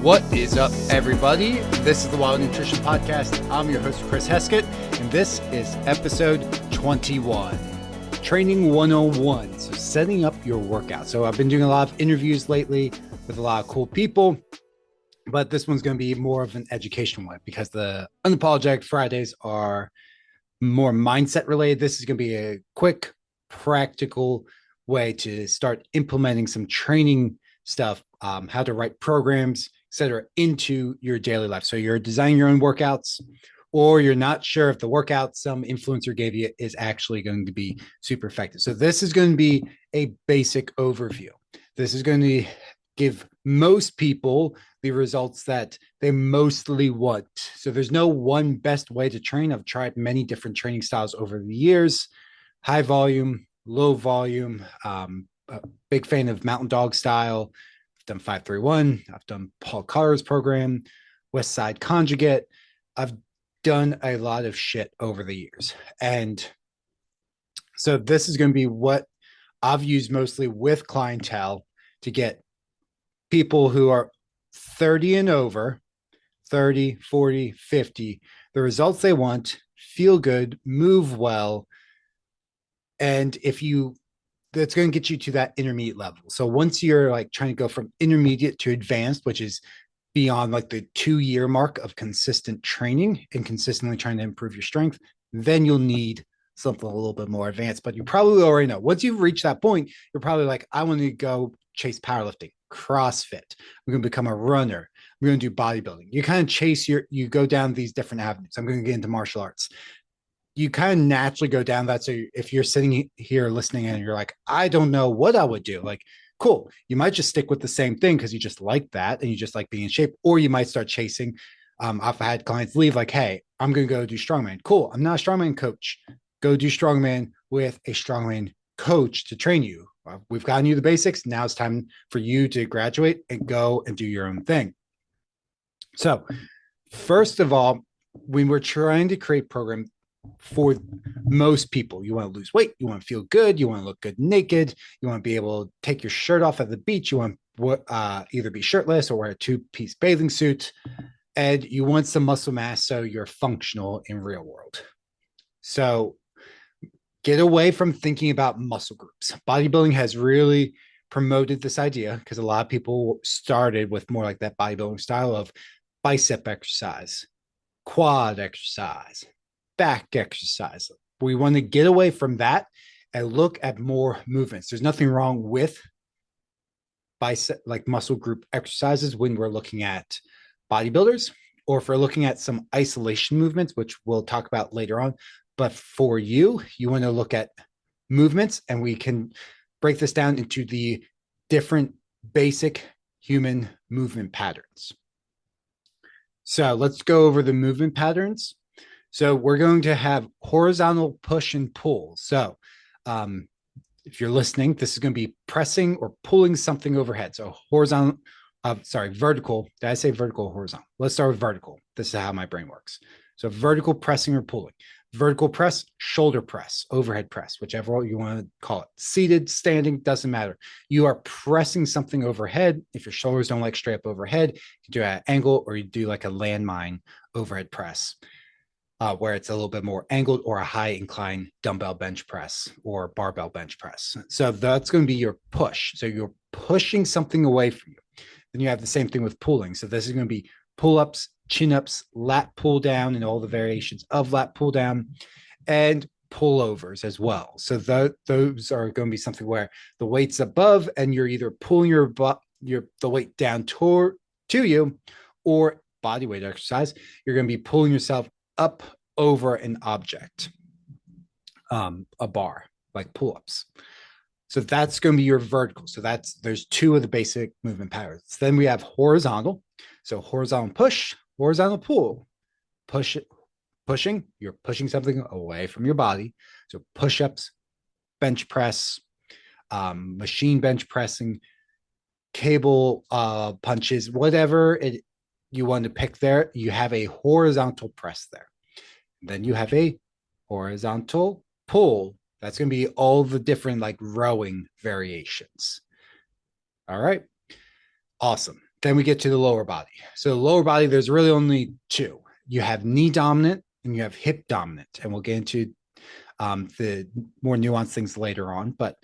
What is up, everybody? This is the Wild Nutrition Podcast. I'm your host, Chris Heskett, and this is episode 21, Training 101. So setting up your workout. So I've been doing a lot of interviews lately with a lot of cool people, but this one's going to be more of an educational one because the Unapologetic Fridays are more mindset related. This is going to be a quick, practical way to start implementing some training stuff, how to write programs, etc., into your daily life. So you're designing your own workouts, or you're not sure if the workout some influencer gave you is actually going to be super effective. So this is going to be a basic overview. This is going to give most people the results that they mostly want. So there's no one best way to train. I've tried many different training styles over the years, high volume, low volume, a big fan of Mountain Dog style. I've done 5-3-1. I've done Paul Carr's program, West Side Conjugate. I've done a lot of shit over the years. And so this is going to be what I've used mostly with clientele to get people who are 30 and over, 30, 40, 50, the results they want, feel good, move well. And that's going to get you to that intermediate level. So once you're like trying to go from intermediate to advanced, which is beyond like the 2-year mark of consistent training and consistently trying to improve your strength, then you'll need something a little bit more advanced. But you probably already know, once you've reached that point, you're probably like, I want to go chase powerlifting, CrossFit. I'm going to become a runner. I'm going to do bodybuilding. You kind of you go down these different avenues. I'm going to get into martial arts. You kind of naturally go down that. So if you're sitting here listening and you're like, I don't know what I would do, like, cool. You might just stick with the same thing because you just like that and you just like being in shape, or you might start chasing. I've had clients leave like, hey, I'm going to go do strongman. Cool. I'm not a strongman coach. Go do strongman with a strongman coach to train you. We've gotten you the basics. Now it's time for you to graduate and go and do your own thing. So first of all, when we're trying to create program for most people, you want to lose weight, you want to feel good, you want to look good naked, you want to be able to take your shirt off at the beach, you want either be shirtless or wear a 2-piece bathing suit, and you want some muscle mass so you're functional in real world. So get away from thinking about muscle groups. Bodybuilding has really promoted this idea because a lot of people started with more like that bodybuilding style of bicep exercise, quad exercise, back exercise. We want to get away from that and look at more movements. There's nothing wrong with bicep, like muscle group exercises when we're looking at bodybuilders, or if we're looking at some isolation movements, which we'll talk about later on. But for you want to look at movements, and we can break this down into the different basic human movement patterns. So let's go over the movement patterns. So we're going to have horizontal push and pull. So if you're listening, this is going to be pressing or pulling something overhead. So vertical. Did I say vertical or horizontal? Let's start with vertical. This is how my brain works. So vertical pressing or pulling. Vertical press, shoulder press, overhead press, whichever you want to call it. Seated, standing, doesn't matter. You are pressing something overhead. If your shoulders don't like straight up overhead, you do an angle, or you do like a landmine overhead press. Where it's a little bit more angled, or a high incline dumbbell bench press or barbell bench press. So that's going to be your push. So you're pushing something away from you. Then you have the same thing with pulling. So this is going to be pull-ups, chin-ups, lat pull down, and all the variations of lat pull down, and pullovers as well. So those are going to be something where the weight's above and you're either pulling the weight down to you, or body weight exercise, you're going to be pulling yourself up over an object, a bar, like pull-ups. So that's going to be your vertical. So there's 2 of the basic movement patterns. Then we have horizontal. So horizontal push, horizontal pull. Pushing, you're pushing something away from your body. So push-ups, bench press, machine bench pressing, cable punches, whatever you want to pick there, you have a horizontal press there. Then you have a horizontal pull. That's going to be all the different like rowing variations. All right. Awesome. Then we get to the lower body. So the lower body, there's really only two. You have knee dominant and you have hip dominant. And we'll get into the more nuanced things later on. But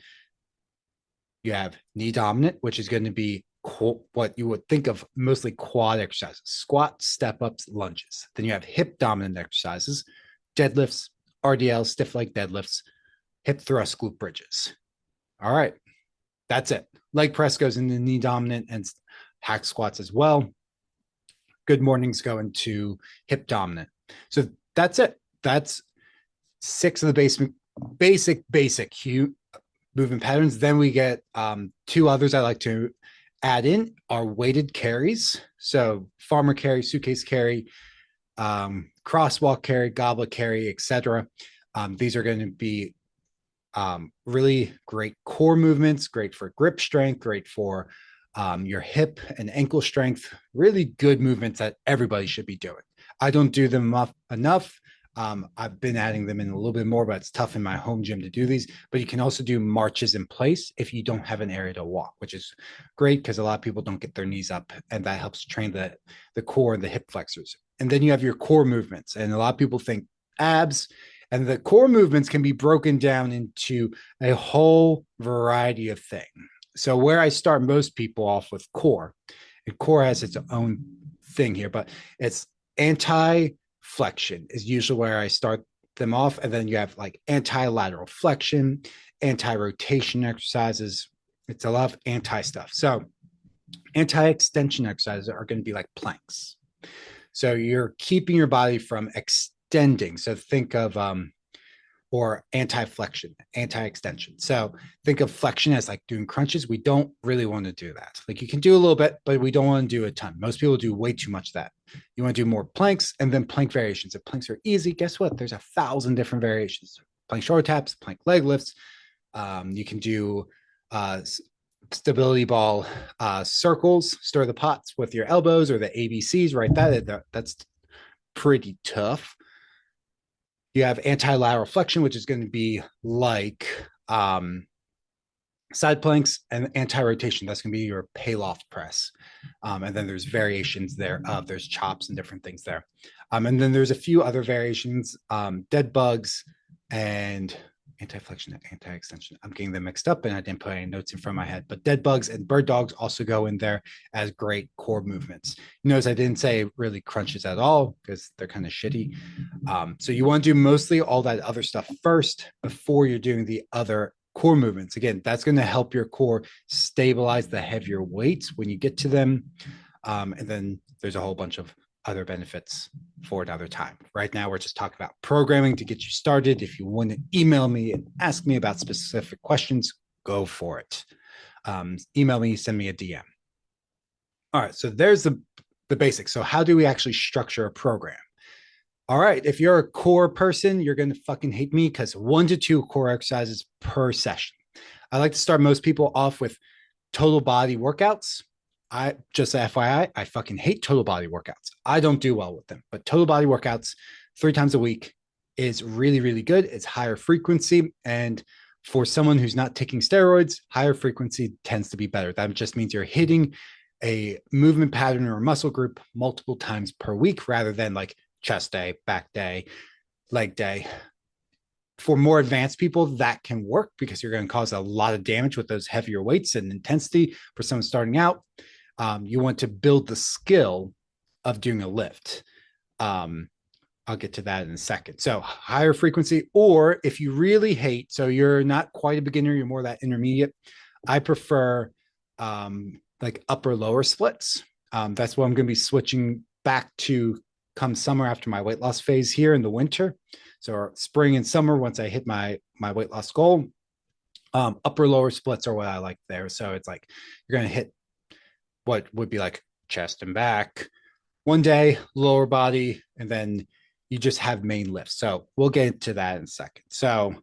you have knee dominant, which is going to be what you would think of mostly quad exercises, squat, step ups, lunges. Then you have hip dominant exercises, deadlifts, RDL, stiff leg deadlifts, hip thrust, glute bridges. All right. That's it. Leg press goes into knee dominant and hack squats as well. Good mornings go into hip dominant. So that's it. That's 6 of the basic movement patterns. Then we get 2 others I like to add in are weighted carries. So farmer carry, suitcase carry, crosswalk carry, goblet carry, etc. These are going to be really great core movements, great for grip strength, great for your hip and ankle strength, really good movements that everybody should be doing. I don't do them enough. I've been adding them in a little bit more, but it's tough in my home gym to do these. But you can also do marches in place if you don't have an area to walk, which is great because a lot of people don't get their knees up, and that helps train the core and the hip flexors. And then you have your core movements, and a lot of people think abs, and the core movements can be broken down into a whole variety of things. So where I start most people off with core, and core has its own thing here, but it's anti-flexion is usually where I start them off. And then you have like anti-lateral flexion, anti-rotation exercises. It's a lot of anti stuff. So anti-extension exercises are going to be like planks. So you're keeping your body from extending. So think of or anti-flexion, anti-extension. So think of flexion as like doing crunches. We don't really want to do that. Like you can do a little bit, but we don't want to do a ton. Most people do way too much of that. You want to do more planks and then plank variations. If planks are easy, guess what? There's 1,000 different variations. Plank shoulder taps, plank leg lifts. You can do stability ball circles, stir the pots with your elbows or the ABCs, right? That's pretty tough. You have anti-lateral flexion, which is going to be like side planks, and anti-rotation. That's going to be your Pallof press. And then there's variations there. There's chops and different things there. And then there's a few other variations, dead bugs and anti-flexion, anti-extension. I'm getting them mixed up and I didn't put any notes in front of my head, but dead bugs and bird dogs also go in there as great core movements. You notice I didn't say really crunches at all because they're kind of shitty. So you want to do mostly all that other stuff first before you're doing the other core movements. Again, that's going to help your core stabilize the heavier weights when you get to them. And then there's a whole bunch of other benefits for another time. Right now, we're just talking about programming to get you started. If you want to email me and ask me about specific questions, go for it. Email me, send me a DM. All right, so there's the basics. So how do we actually structure a program? All right, if you're a core person, you're going to fucking hate me because 1 to 2 core exercises per session. I like to start most people off with total body workouts. I just FYI, I fucking hate total body workouts. I don't do well with them, but total body workouts 3 times a week is really, really good. It's higher frequency. And for someone who's not taking steroids, higher frequency tends to be better. That just means you're hitting a movement pattern or a muscle group multiple times per week rather than like chest day, back day, leg day. For more advanced people, that can work because you're going to cause a lot of damage with those heavier weights and intensity. For someone starting out, you want to build the skill of doing a lift. I'll get to that in a second. So higher frequency, or if you really hate, so you're not quite a beginner, you're more that intermediate. I prefer like upper lower splits. That's what I'm going to be switching back to come summer after my weight loss phase here in the winter. So spring and summer, once I hit my weight loss goal, upper lower splits are what I like there. So it's like you're going to hit what would be like chest and back one day, lower body, and then you just have main lifts. So we'll get into that in a second. So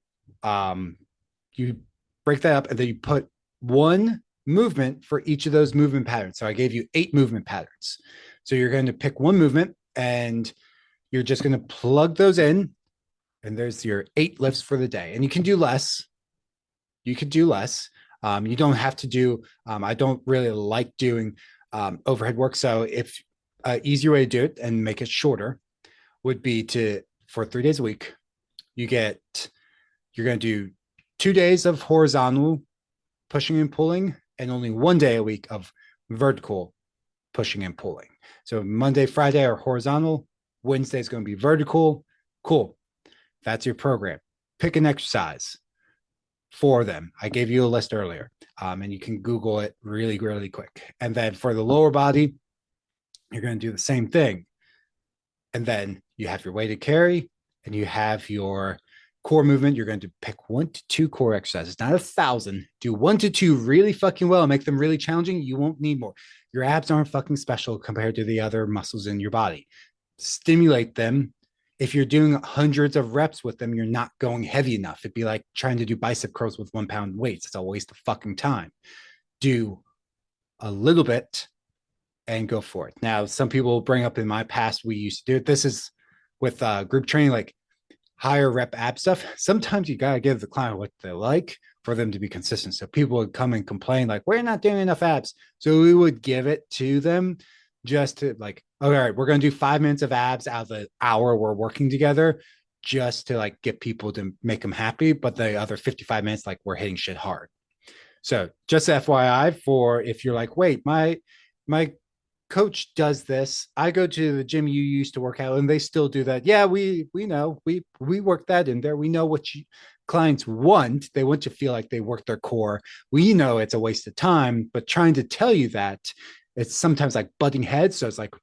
you break that up and then you put 1 movement for each of those movement patterns. So I gave you 8 movement patterns. So you're going to pick one movement and you're just going to plug those in. And there's your 8 lifts for the day. And you can do less. You could do less. You don't have to do, I don't really like doing overhead work. So if an easier way to do it and make it shorter would be to, for 3 days a week, you're going to do 2 days of horizontal pushing and pulling and only 1 day a week of vertical pushing and pulling. So Monday, Friday are horizontal. Wednesday is going to be vertical. Cool. That's your program. Pick an exercise for them. I gave you a list earlier, and you can Google it really, really quick. And then for the lower body, you're going to do the same thing. And then you have your weighted carry and you have your core movement. You're going to pick 1 to 2 core exercises, not 1,000. Do 1 to 2 really fucking well and make them really challenging. You won't need more. Your abs aren't fucking special compared to the other muscles in your body. Stimulate them. If you're doing hundreds of reps with them, you're not going heavy enough. It'd be like trying to do bicep curls with 1 pound weights. It's a waste of fucking time. Do a little bit and go for it. Now, some people bring up in my past, we used to do it. This is with group training, like higher rep ab stuff. Sometimes you got to give the client what they like for them to be consistent. So people would come and complain like, we're not doing enough abs. So we would give it to them just to like, all right, we're going to do 5 minutes of abs out of the hour we're working together just to like get people to make them happy. But the other 55 minutes, like we're hitting shit hard. So just FYI for if you're like, wait, my coach does this. I go to the gym you used to work out and they still do that. Yeah, we know, we work that in there. We know what clients want. They want to feel like they work their core. We know it's a waste of time, but trying to tell you that it's sometimes like butting heads. So it's like,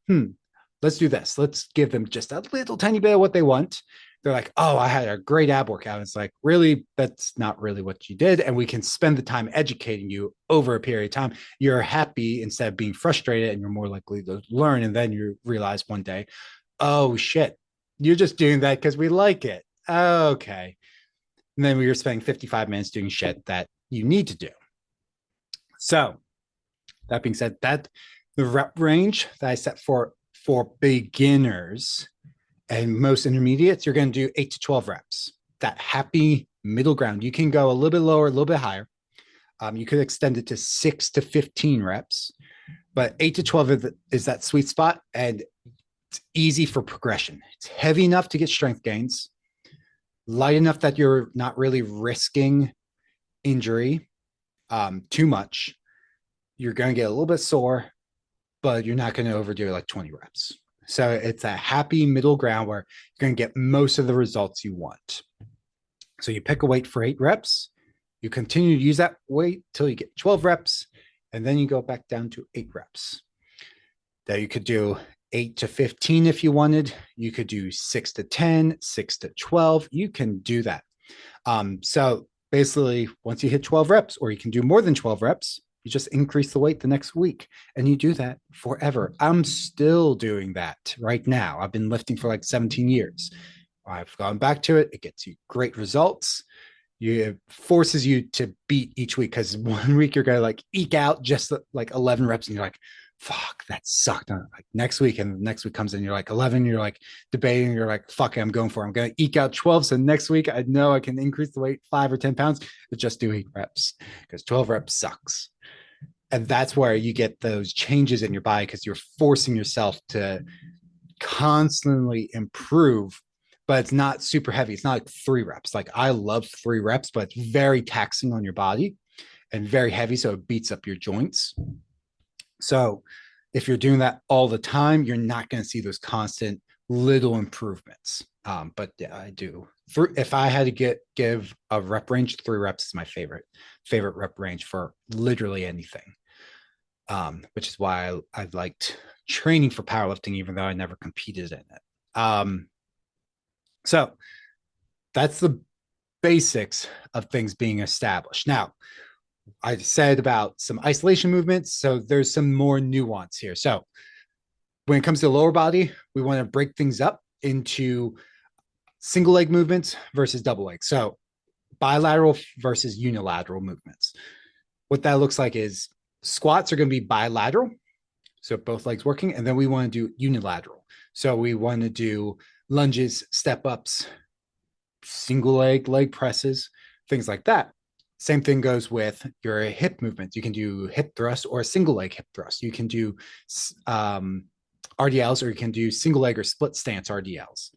let's do this. Let's give them just a little tiny bit of what they want. They're like, oh, I had a great ab workout. It's like, really, that's not really what you did. And we can spend the time educating you over a period of time. You're happy instead of being frustrated and you're more likely to learn. And then you realize one day, oh shit, you're just doing that because we like it. Okay. And then we were spending 55 minutes doing shit that you need to do. So that being said, that the rep range that I set for beginners and most intermediates, you're going to do 8 to 12 reps. That happy middle ground. You can go a little bit lower, a little bit higher. You could extend it to 6 to 15 reps, but 8 to 12 is that sweet spot, and it's easy for progression. It's heavy enough to get strength gains, light enough that you're not really risking injury too much. You're going to get a little bit sore, but you're not going to overdo it like 20 reps. So it's a happy middle ground where you're going to get most of the results you want. So you pick a weight for 8 reps. You continue to use that weight till you get 12 reps, and then you go back down to 8 reps. Now you could do 8 to 15 if you wanted. You could do 6 to 10, 6 to 12. You can do that. So basically, once you hit 12 reps, or you can do more than 12 reps, you just increase the weight the next week, and you do that forever. I'm still doing that right now. I've been lifting for like 17 years. I've gone back to it. It gets you great results. It forces you to beat each week, because one week you're going to like eke out just like 11 reps and you're like, fuck, that sucked. Like next week, and the next week comes in, you're like 11, you're like debating, you're like, fuck it, I'm going for it. I'm going to eke out 12. So next week, I know I can increase the weight 5 or 10 pounds, but just do 8 reps, because 12 reps sucks. And that's where you get those changes in your body, because you're forcing yourself to constantly improve, but it's not super heavy. It's not like 3 reps. Like I love 3 reps, but it's very taxing on your body and very heavy. So it beats up your joints. So if you're doing that all the time, you're not going to see those constant little improvements. But yeah, I do. If I had to give a rep range, 3 reps is my favorite rep range for literally anything. Which is why I liked training for powerlifting, even though I never competed in it. So that's the basics of things being established. Now, I said about some isolation movements, so there's some more nuance here. So when it comes to the lower body, we want to break things up into single leg movements versus double leg. So bilateral versus unilateral movements. What that looks like is squats are going to be bilateral, so both legs working, and then we want to do unilateral. So we want to do lunges, step ups, single leg presses, things like that. Same thing goes with your hip movements. You can do hip thrust or a single leg hip thrust. You can do RDLs, or you can do single leg or split stance RDLs.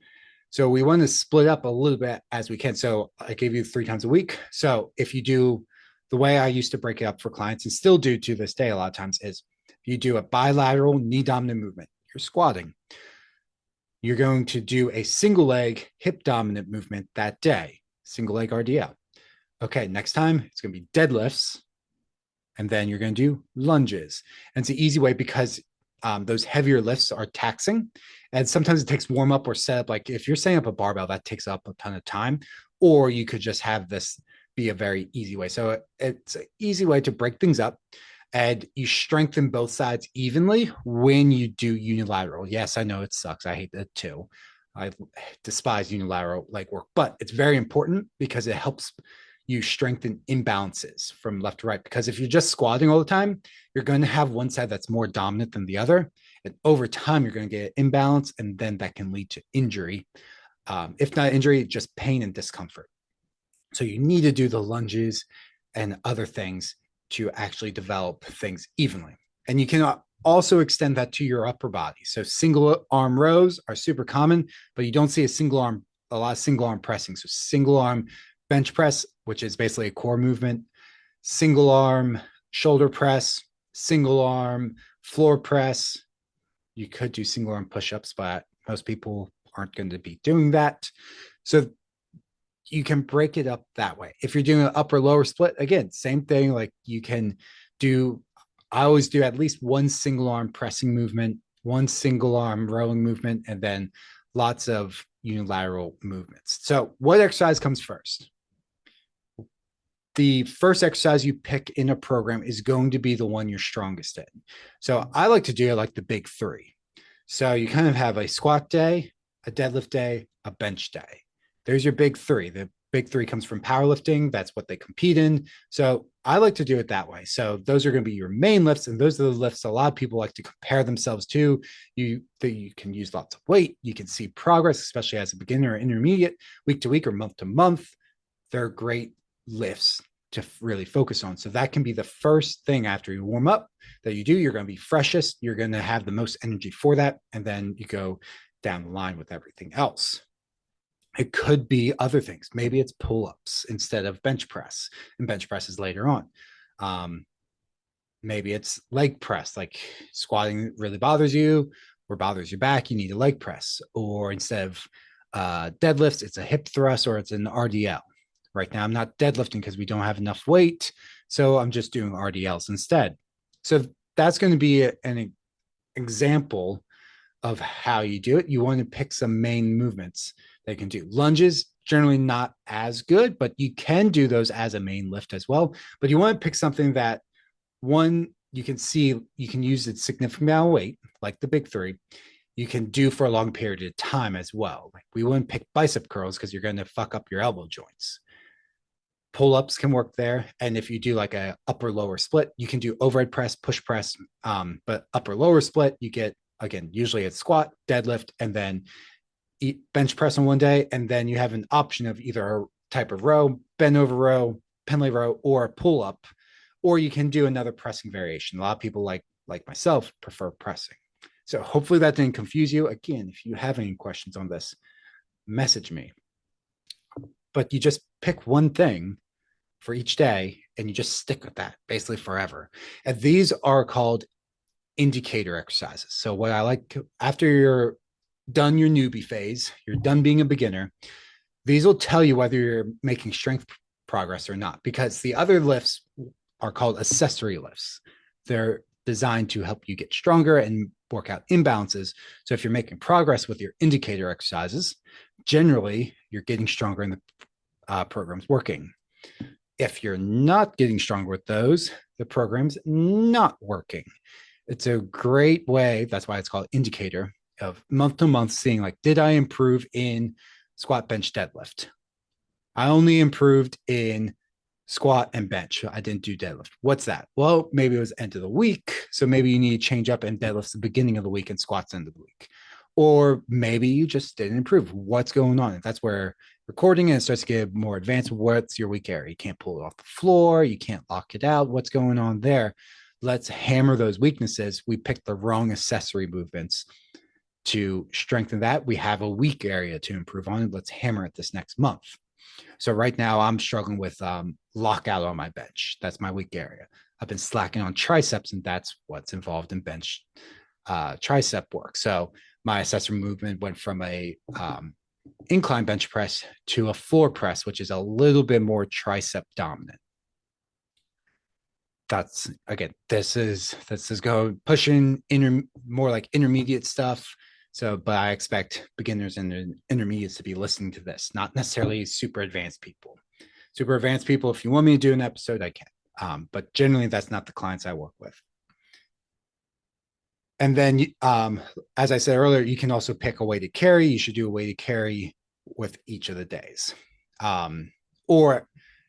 So we want to split up a little bit as we can. So I gave you 3 times a week. So if you do the way I used to break it up for clients and still do to this day a lot of times is you do a bilateral knee dominant movement. You're squatting. You're going to do a single leg hip dominant movement that day, single leg RDL. Okay, next time it's going to be deadlifts. And then you're going to do lunges. And it's an easy way because those heavier lifts are taxing. And sometimes it takes warm up or set up. Like if you're setting up a barbell, that takes up a ton of time. Or you could just have this be a very easy way. So it's an easy way to break things up. And you strengthen both sides evenly when you do unilateral. Yes, I know it sucks. I hate that too. I despise unilateral leg work, but it's very important because it helps you strengthen imbalances from left to right. Because if you're just squatting all the time, you're going to have one side that's more dominant than the other. And over time, you're going to get imbalance, and then that can lead to injury. If not injury, just pain and discomfort. So you need to do the lunges and other things to actually develop things evenly. And you can also extend that to your upper body. So single arm rows are super common, but you don't see a lot of single arm pressing. So single arm bench press, which is basically a core movement, single arm shoulder press, single arm floor press. You could do single arm push-ups, but most people aren't going to be doing that. So you can break it up that way. If you're doing an upper lower split, again, same thing. Like you can do, I always do at least one single arm pressing movement, one single arm rowing movement, and then lots of unilateral movements. So what exercise comes first? The first exercise you pick in a program is going to be the one you're strongest in. So I like to do it like the big three. So you kind of have a squat day, a deadlift day, a bench day. There's your big three. The big three comes from powerlifting. That's what they compete in. So I like to do it that way. So those are going to be your main lifts. And those are the lifts a lot of people like to compare themselves to. You can use lots of weight. You can see progress, especially as a beginner or intermediate, week to week or month to month. They're great lifts to really focus on. So that can be the first thing after you warm up that you do. You're going to be freshest. You're going to have the most energy for that. And then you go down the line with everything else. It could be other things. Maybe it's pull-ups instead of bench press, and bench press is later on. Maybe it's leg press, like squatting really bothers you or bothers your back, you need a leg press. Or instead of deadlifts, it's a hip thrust or it's an RDL. Right now, I'm not deadlifting because we don't have enough weight. So I'm just doing RDLs instead. So that's going to be an example of how you do it. You want to pick some main movements they can do. Lunges, generally not as good, but you can do those as a main lift as well. But you want to pick something that one, you can see you can use a significant amount of weight, like the big three. You can do for a long period of time as well. Like we wouldn't pick bicep curls because you're going to fuck up your elbow joints. Pull-ups can work there. And if you do like a upper lower split, you can do overhead press, push press. But upper lower split, you get, again, usually it's squat, deadlift, and then bench press on one day. And then you have an option of either a type of row, bend over row, pendlay row, or pull up, or you can do another pressing variation. A lot of people like myself prefer pressing. So hopefully that didn't confuse you. Again, if you have any questions on this, message me. But you just pick one thing for each day and you just stick with that basically forever. And these are called indicator exercises. So what I like, after you're done your newbie phase, you're done being a beginner, these will tell you whether you're making strength progress or not, because the other lifts are called accessory lifts. They're designed to help you get stronger and work out imbalances. So if you're making progress with your indicator exercises, generally you're getting stronger and the program's working. If you're not getting stronger with those, the program's not working. It's a great way, that's why it's called indicator, of month to month seeing like, did I improve in squat, bench, deadlift? I only improved in squat and bench. I didn't do deadlift. What's that? Well, maybe it was end of the week. So maybe you need to change up and deadlifts the beginning of the week and squats end of the week. Or maybe you just didn't improve. What's going on? If that's where recording and it starts to get more advanced. What's your weak area? You can't pull it off the floor. You can't lock it out. What's going on there? Let's hammer those weaknesses. We picked the wrong accessory movements to strengthen that. We have a weak area to improve on. Let's hammer it this next month. So right now I'm struggling with lockout on my bench. That's my weak area. I've been slacking on triceps, and that's what's involved in bench tricep work. So my accessory movement went from a incline bench press to a floor press, which is a little bit more tricep dominant. That's again, this is go pushing more like intermediate stuff. So, but I expect beginners and intermediates to be listening to this, not necessarily super advanced people. Super advanced people, if you want me to do an episode, I can. But generally, that's not the clients I work with. And then, as I said earlier, you can also pick a weighted carry. You should do a weighted carry with each of the days, or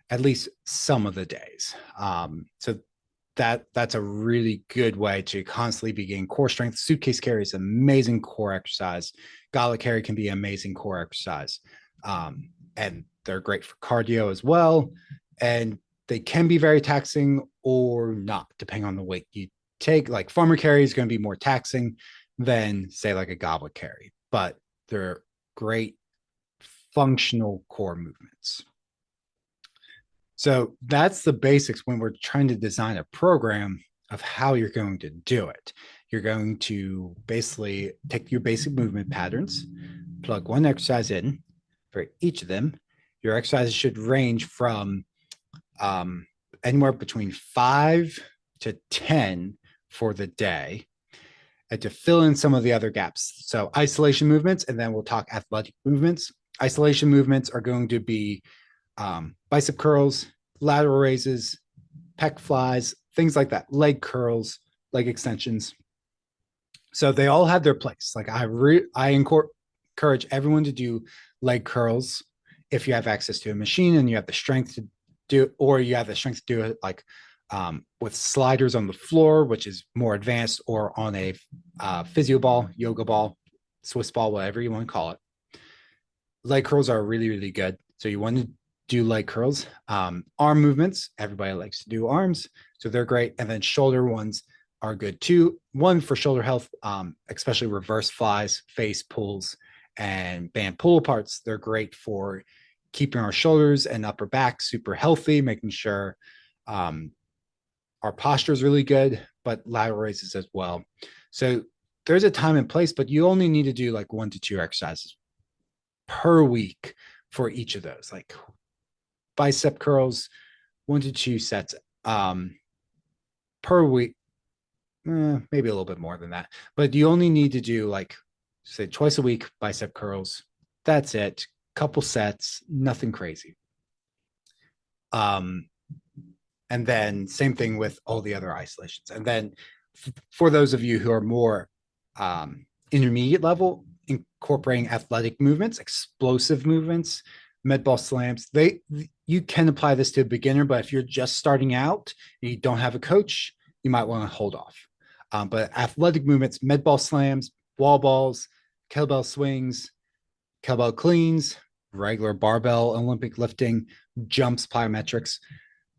at least some of the days. So that's a really good way to constantly be getting core strength. Suitcase carry is amazing core exercise. Goblet carry can be amazing core exercise. And they're great for cardio as well. And they can be very taxing or not, depending on the weight you take. Like farmer carry is going to be more taxing than, say, like a goblet carry, but they're great functional core movements. So that's the basics when we're trying to design a program of how you're going to do it. You're going to basically take your basic movement patterns, plug one exercise in for each of them. Your exercises should range from anywhere between 5 to 10 for the day, and to fill in some of the other gaps. So isolation movements, and then we'll talk athletic movements. Isolation movements are going to be bicep curls, lateral raises, pec flies, things like that, leg curls, leg extensions. So they all have their place. Like I encourage everyone to do leg curls if you have access to a machine and you have the strength to do it, or you have the strength to do it like with sliders on the floor, which is more advanced, or on a physio ball, yoga ball, Swiss ball, whatever you want to call it. Leg curls are really, really good. So you want to do leg curls. Arm movements, everybody likes to do arms, so they're great. And then shoulder ones are good too. One for shoulder health, especially reverse flies, face pulls, and band pull aparts. They're great for keeping our shoulders and upper back super healthy, making sure our posture is really good, but lateral raises as well. So there's a time and place, but you only need to do like 1 to 2 exercises per week for each of those. Like bicep curls, 1 to 2 sets per week, maybe a little bit more than that, but you only need to do like, say, twice a week bicep curls. That's it. Couple sets, nothing crazy. And then same thing with all the other isolations. And then for those of you who are more intermediate level, incorporating athletic movements, explosive movements, med ball slams, you can apply this to a beginner, but if you're just starting out and you don't have a coach, you might want to hold off. But athletic movements, med ball slams, wall balls, kettlebell swings, kettlebell cleans, regular barbell Olympic lifting, jumps, plyometrics,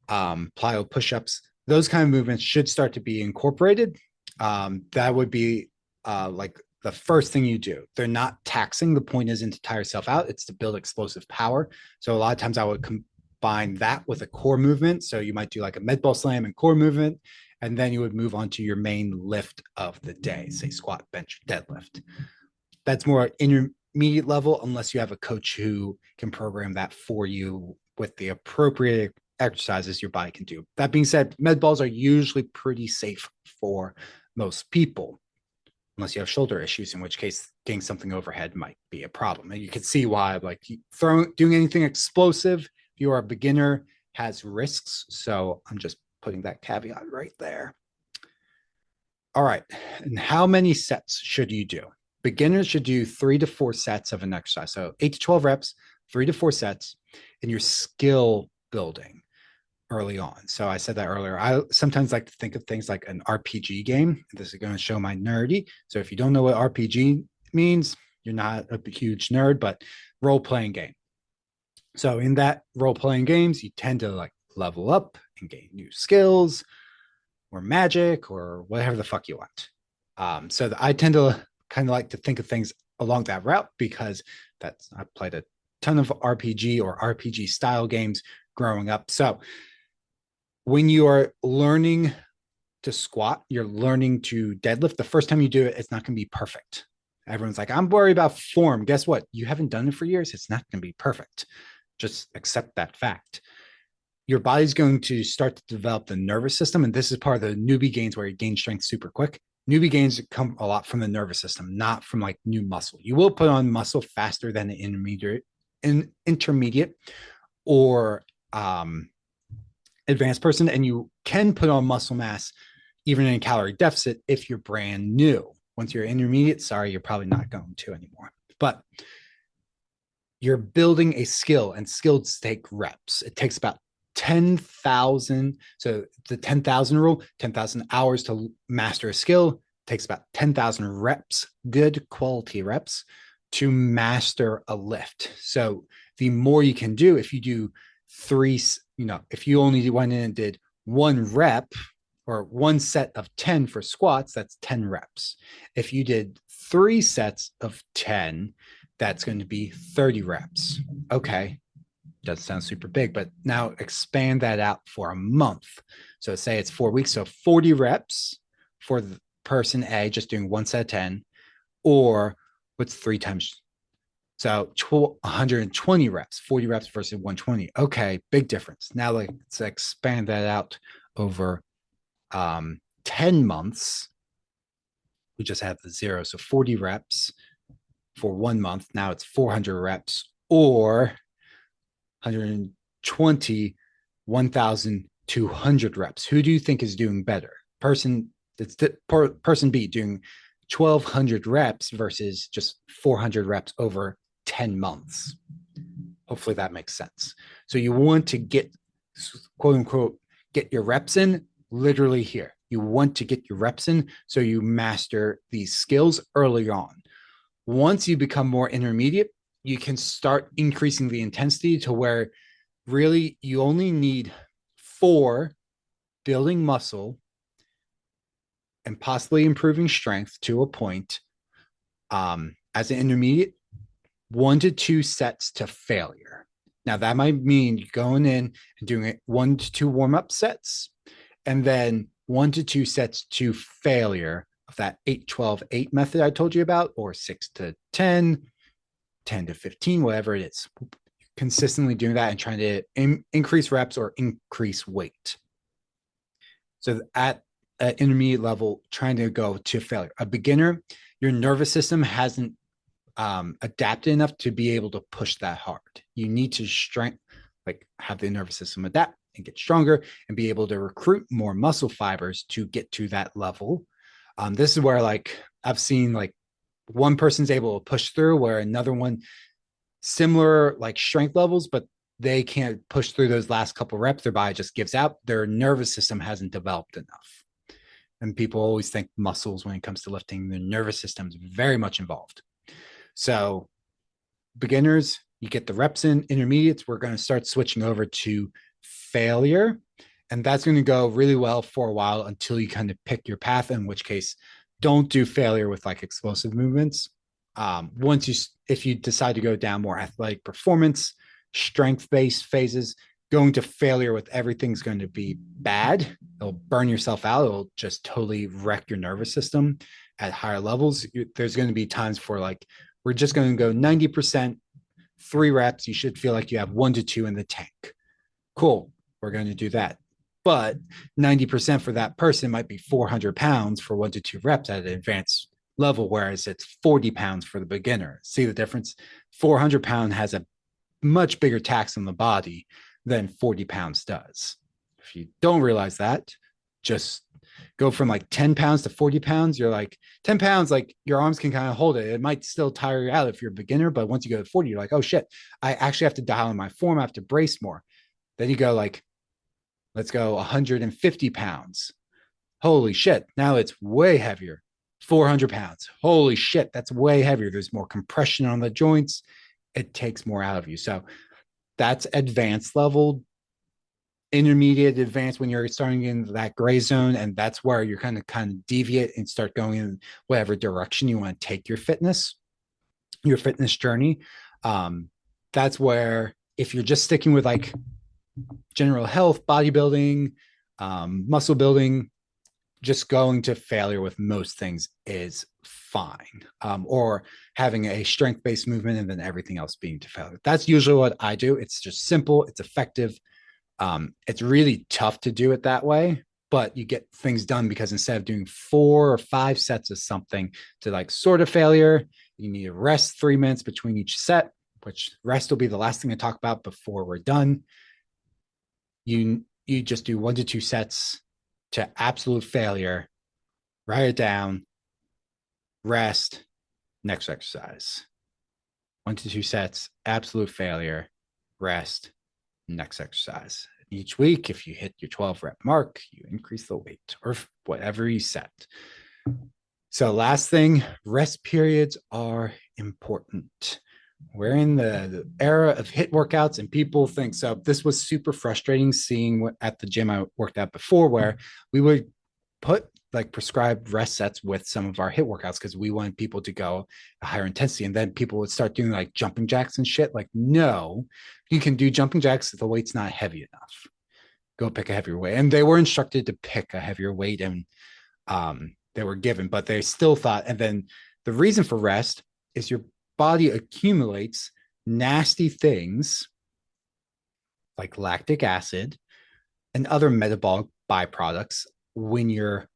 plyo push-ups, those kind of movements should start to be incorporated. That would be like the first thing you do. They're not taxing. The point isn't to tire yourself out. It's to build explosive power. So a lot of times I would combine that with a core movement. So you might do like a med ball slam and core movement, and then you would move on to your main lift of the day, say squat, bench, deadlift. That's more intermediate level, unless you have a coach who can program that for you with the appropriate exercises your body can do. That being said, med balls are usually pretty safe for most people, unless you have shoulder issues, in which case getting something overhead might be a problem. And you can see why, like, doing anything explosive, if you are a beginner, has risks. So I'm just putting that caveat right there. All right. And how many sets should you do? Beginners should do 3 to 4 sets of an exercise. So 8 to 12 reps, 3 to 4 sets, and your skill building. early on. So I said that earlier. I sometimes like to think of things like an RPG game. This is going to show my nerdy. So if you don't know what RPG means, you're not a huge nerd, but role playing game. So in that role playing games, you tend to like level up and gain new skills or magic or whatever the fuck you want. So I tend to kind of like to think of things along that route because I played a ton of RPG or RPG style games growing up. So when you are learning to squat, you're learning to deadlift. The first time you do it, it's not going to be perfect. Everyone's like, I'm worried about form. Guess what? You haven't done it for years. It's not going to be perfect. Just accept that fact. Your body's going to start to develop the nervous system. And this is part of the newbie gains where you gain strength super quick. Newbie gains come a lot from the nervous system, not from like new muscle. You will put on muscle faster than the intermediate or advanced person, and you can put on muscle mass even in a calorie deficit if you're brand new. Once you're intermediate, sorry, you're probably not going to anymore. But you're building a skill, and skills take reps. It takes about 10,000. So the 10,000 rule, 10,000 hours to master a skill, it takes about 10,000 reps, good quality reps, to master a lift. So the more you can do, if you do three, if you only went in and did one rep or one set of 10 for squats, that's 10 reps. If you did 3 sets of 10, that's going to be 30 reps. Okay. Doesn't sound super big, but now expand that out for a month. So say it's 4 weeks. So 40 reps for the person A, just doing one set of 10, or what's 3 times? So 120 reps, 40 reps versus 120. Okay, big difference. Now let's expand that out over 10 months. We just have the 0. So 40 reps for 1 month. Now it's 400 reps or 120, 1,200 reps. Who do you think is doing better? Person B doing 1,200 reps versus just 400 reps over 10 months. Hopefully that makes sense. So you want to get, quote unquote, get your reps in literally here. You want to get your reps in so you master these skills early on. Once you become more intermediate, you can start increasing the intensity to where really you only need 4 building muscle and possibly improving strength to a point. As an intermediate, 1 to 2 sets to failure. Now that might mean going in and doing 1 to 2 warm-up sets and then 1 to 2 sets to failure of that 8-12-8 method I told you about, or 6 to 10, 10 to 15, whatever it is. Consistently doing that and trying to increase reps or increase weight. So at an intermediate level, trying to go to failure. A beginner, your nervous system hasn't adapted enough to be able to push that hard. You need to have the nervous system adapt and get stronger and be able to recruit more muscle fibers to get to that level. This is where I've seen one person's able to push through where another one similar strength levels, but they can't push through those last couple reps. Their body just gives out. Their nervous system hasn't developed enough. And people always think muscles when it comes to lifting. The nervous system is very much involved. So beginners, you get the reps in. Intermediates, we're going to start switching over to failure. And that's going to go really well for a while until you kind of pick your path, in which case don't do failure with explosive movements. If you decide to go down more athletic performance, strength-based phases, going to failure with everything's going to be bad. It'll burn yourself out. It'll just totally wreck your nervous system at higher levels. There's going to be times for we're just going to go 90%, 3 reps. You should feel like you have 1 to 2 in the tank. Cool. We're going to do that. But 90% for that person might be 400 pounds for 1 to 2 reps at an advanced level, whereas it's 40 pounds for the beginner. See the difference? 400 pound has a much bigger tax on the body than 40 pounds does. If you don't realize that, just go from 10 pounds to 40 pounds. You're 10 pounds, your arms can kind of hold it. It might still tire you out if you're a beginner, but once you go to 40, you're oh shit, I actually have to dial in my form. I have to brace more. Then you go Let's go 150 pounds. Holy shit. Now it's way heavier. 400 pounds. Holy shit. That's way heavier. There's more compression on the joints. It takes more out of you. So that's advanced level. Intermediate, advanced, when you're starting in that gray zone, and that's where you're kind of deviate and start going in whatever direction you want to take your fitness journey. That's where, if you're just sticking with like general health, bodybuilding, muscle building, just going to failure with most things is fine. Or having a strength-based movement and then everything else being to failure. That's usually what I do. It's just simple, it's effective. It's really tough to do it that way, but you get things done, because instead of doing 4 or 5 sets of something to like sort of failure, you need to rest 3 minutes between each set, which rest will be the last thing I talk about before we're done. You just do 1 to 2 sets to absolute failure, write it down, rest, next exercise. 1 to 2 sets, absolute failure, rest, next exercise. Each week, if you hit your 12 rep mark, you increase the weight or whatever you set. So last thing, rest periods are important. We're in the era of HIIT workouts, and people think so. This was super frustrating seeing at the gym I worked at before, where we would put like prescribed rest sets with some of our HIIT workouts because we wanted people to go a higher intensity. And then people would start doing like jumping jacks and shit. Like, no, you can do jumping jacks if the weight's not heavy enough. Go pick a heavier weight. And they were instructed to pick a heavier weight, and they were given, but they still thought. And then the reason for rest is your body accumulates nasty things like lactic acid and other metabolic byproducts when you're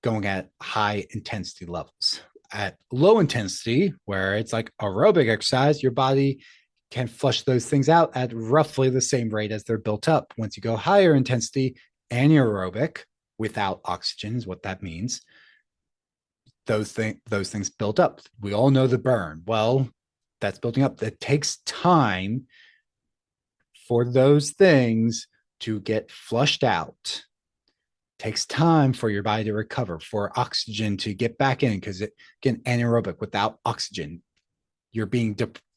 going at high intensity levels. At low intensity, where it's like aerobic exercise, your body can flush those things out at roughly the same rate as they're built up. Once you go higher intensity, anaerobic, without oxygen is what that means, those things build up. We all know the burn. Well, that's building up. It takes time for those things to get flushed out. It takes time for your body to recover, for oxygen to get back in, because again, anaerobic, without oxygen,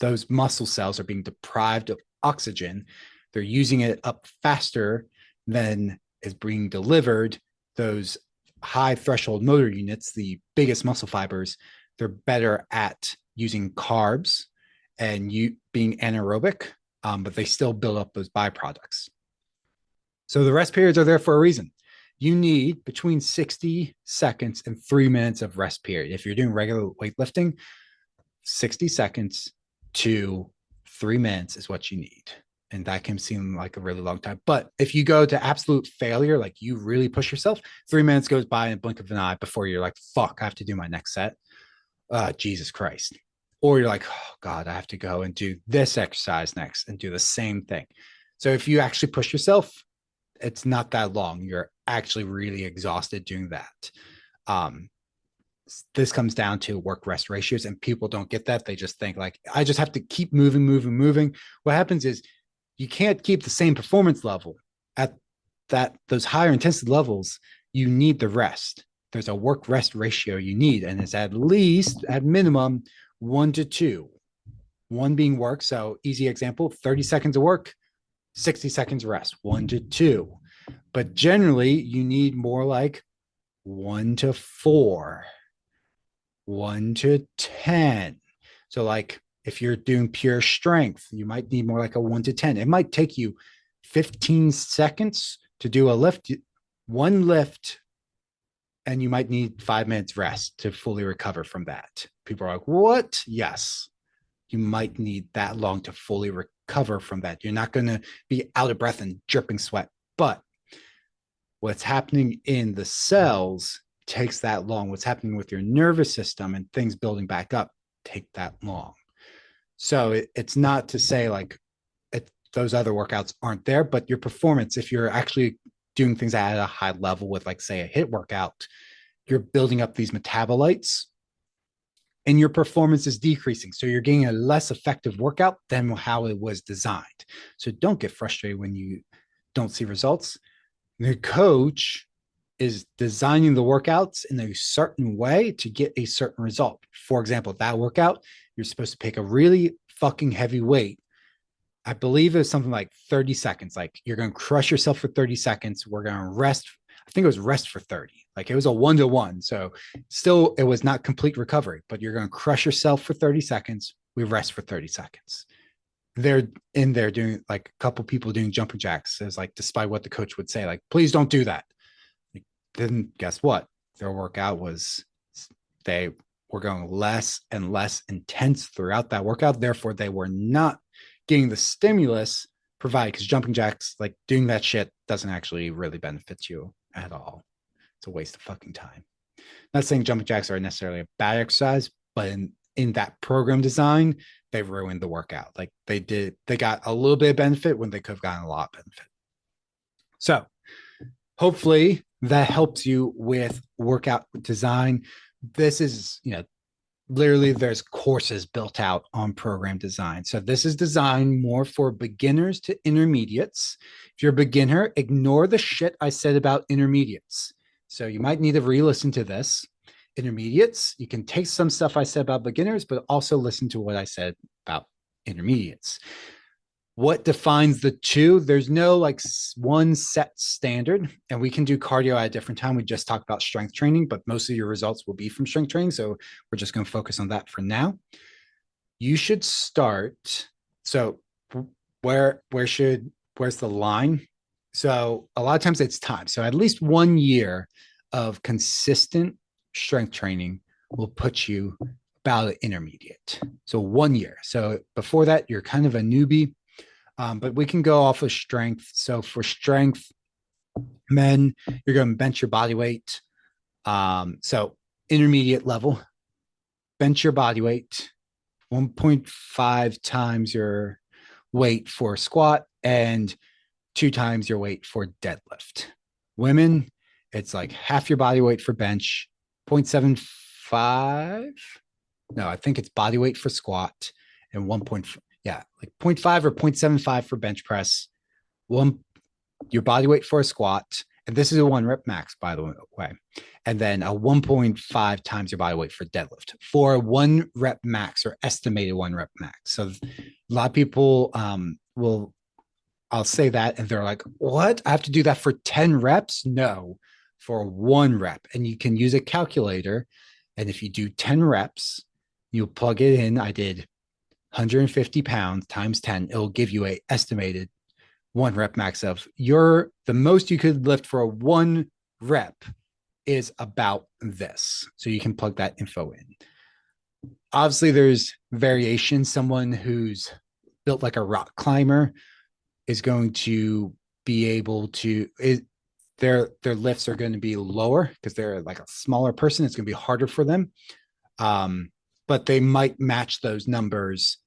those muscle cells are being deprived of oxygen. They're using it up faster than is being delivered. Those high threshold motor units, the biggest muscle fibers, they're better at using carbs and being anaerobic, but they still build up those byproducts. So the rest periods are there for a reason. You need between 60 seconds and 3 minutes of rest period. If you're doing regular weightlifting, 60 seconds to 3 minutes is what you need. And that can seem like a really long time. But if you go to absolute failure, like you really push yourself, 3 minutes goes by in a blink of an eye before you're like, fuck, I have to do my next set. Jesus Christ. Or you're like, oh God, I have to go and do this exercise next and do the same thing. So if you actually push yourself, it's not that long. You're actually really exhausted doing that. This comes down to work rest ratios, and people don't get that. They just think like, I just have to keep moving. What happens is you can't keep the same performance level at those higher intensity levels. You need the rest. There's a work rest ratio you need, and it's at least, at minimum, 1 to 2. 1 being work. So easy example, 30 seconds of work, 60 seconds rest, 1 to 2. But generally you need more like 1 to 4, 1 to 10. So like if you're doing pure strength, you might need more like a 1 to 10. It might take you 15 seconds to do a lift, 1 lift, and you might need 5 minutes rest to fully recover from that. People are like, what? Yes, you might need that long to fully recover from that. You're not going to be out of breath and dripping sweat, but what's happening in the cells takes that long. What's happening with your nervous system and things building back up take that long. So it's not to say like those other workouts aren't there, but your performance, if you're actually doing things at a high level with like, say, a HIIT workout, you're building up these metabolites and your performance is decreasing. So you're getting a less effective workout than how it was designed. So don't get frustrated when you don't see results. The coach is designing the workouts in a certain way to get a certain result. For example, that workout, you're supposed to pick a really fucking heavy weight. I believe it was something like 30 seconds. Like you're going to crush yourself for 30 seconds. We're going to rest. I think it was rest for 30. Like it was a 1-to-1. So still, it was not complete recovery, but you're going to crush yourself for 30 seconds. We rest for 30 seconds. They're in there doing like a couple people doing jumping jacks. It's like, despite what the coach would say, like, please don't do that. Like, then guess what? Their workout was, they were going less and less intense throughout that workout. Therefore, they were not getting the stimulus provided, because jumping jacks, like doing that shit, doesn't actually really benefit you at all. It's a waste of fucking time. Not saying jumping jacks are necessarily a bad exercise, but in that program design, they ruined the workout. Like they got a little bit of benefit when they could have gotten a lot of benefit. So hopefully that helps you with workout design. This is, literally there's courses built out on program design. So this is designed more for beginners to intermediates. If you're a beginner, ignore the shit I said about intermediates. So you might need to re-listen to this. Intermediates, you can take some stuff I said about beginners, but also listen to what I said about intermediates. What defines the two? There's no like one set standard, and we can do cardio at a different time. We just talked about strength training, but most of your results will be from strength training. So we're just going to focus on that for now. You should start. So where's the line? So a lot of times it's time. So at least 1 year of consistent strength training will put you about an intermediate. So 1 year. So before that, you're kind of a newbie. But we can go off of strength. So for strength, men, you're going to bench your body weight. So intermediate level, bench your body weight, 1.5 times your weight for squat and 2 times your weight for deadlift. Women, it's like half your body weight for bench, 0.75. No, I think it's body weight for squat and 1.5. Yeah, like 0.5 or 0.75 for bench press, your body weight for a squat, and this is a 1 rep max, by the way, and then a 1.5 times your body weight for deadlift for a 1 rep max, or estimated 1 rep max. So a lot of people I'll say that, and they're like, what? I have to do that for 10 reps? No, for 1 rep. And you can use a calculator, and if you do 10 reps, you plug it in. I did 150 pounds times 10, it'll give you a estimated 1 rep max of the most you could lift for a 1 rep is about this. So you can plug that info in. Obviously, there's variation. Someone who's built like a rock climber is going to be able to, their lifts are going to be lower because they're like a smaller person. It's going to be harder for them. But they might match those numbers.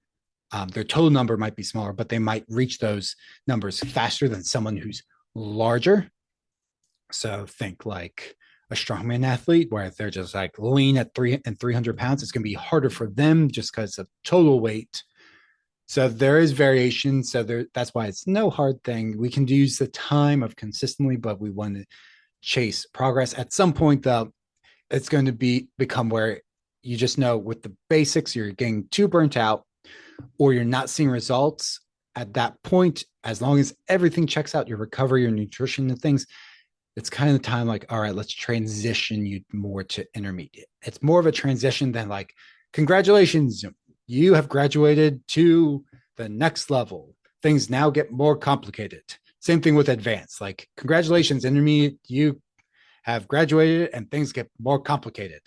Their total number might be smaller, but they might reach those numbers faster than someone who's larger. So think like a strongman athlete, where if they're just like lean at 300 pounds, it's going to be harder for them just because of total weight. So there is variation. So that's why it's no hard thing. We can use the time of consistently, but we want to chase progress. At some point, though, it's going to become where you just know with the basics, you're getting too burnt out or you're not seeing results. At that point, as long as everything checks out, your recovery, your nutrition and things, it's kind of time like, all right, let's transition you more to intermediate. It's more of a transition than like, congratulations, you have graduated to the next level. Things now get more complicated. Same thing with advanced, like congratulations, intermediate, you have graduated and things get more complicated.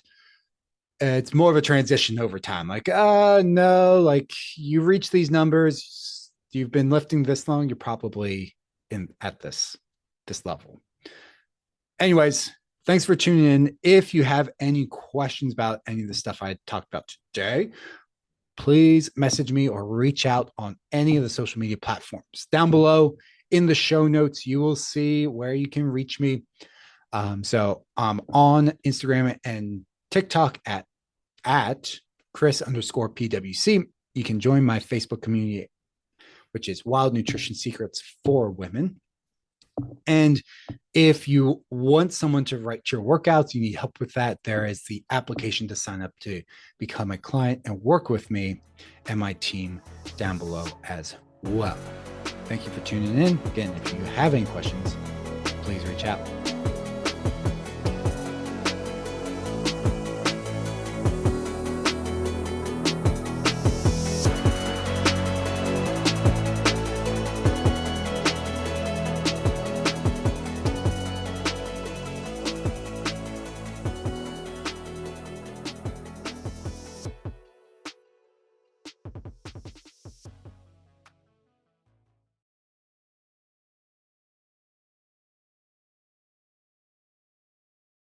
It's more of a transition over time. Like, no, like you reach these numbers, you've been lifting this long, you're probably at this level. Anyways, thanks for tuning in. If you have any questions about any of the stuff I talked about today, please message me or reach out on any of the social media platforms. Down below in the show notes, you will see where you can reach me. So I'm on Instagram and TikTok at Chris_PWC. You can join my Facebook community, which is Wild Nutrition Secrets for Women. And if you want someone to write your workouts, you need help with that, there is the application to sign up to become a client and work with me and my team down below as well. Thank you for tuning in. Again, if you have any questions, please reach out.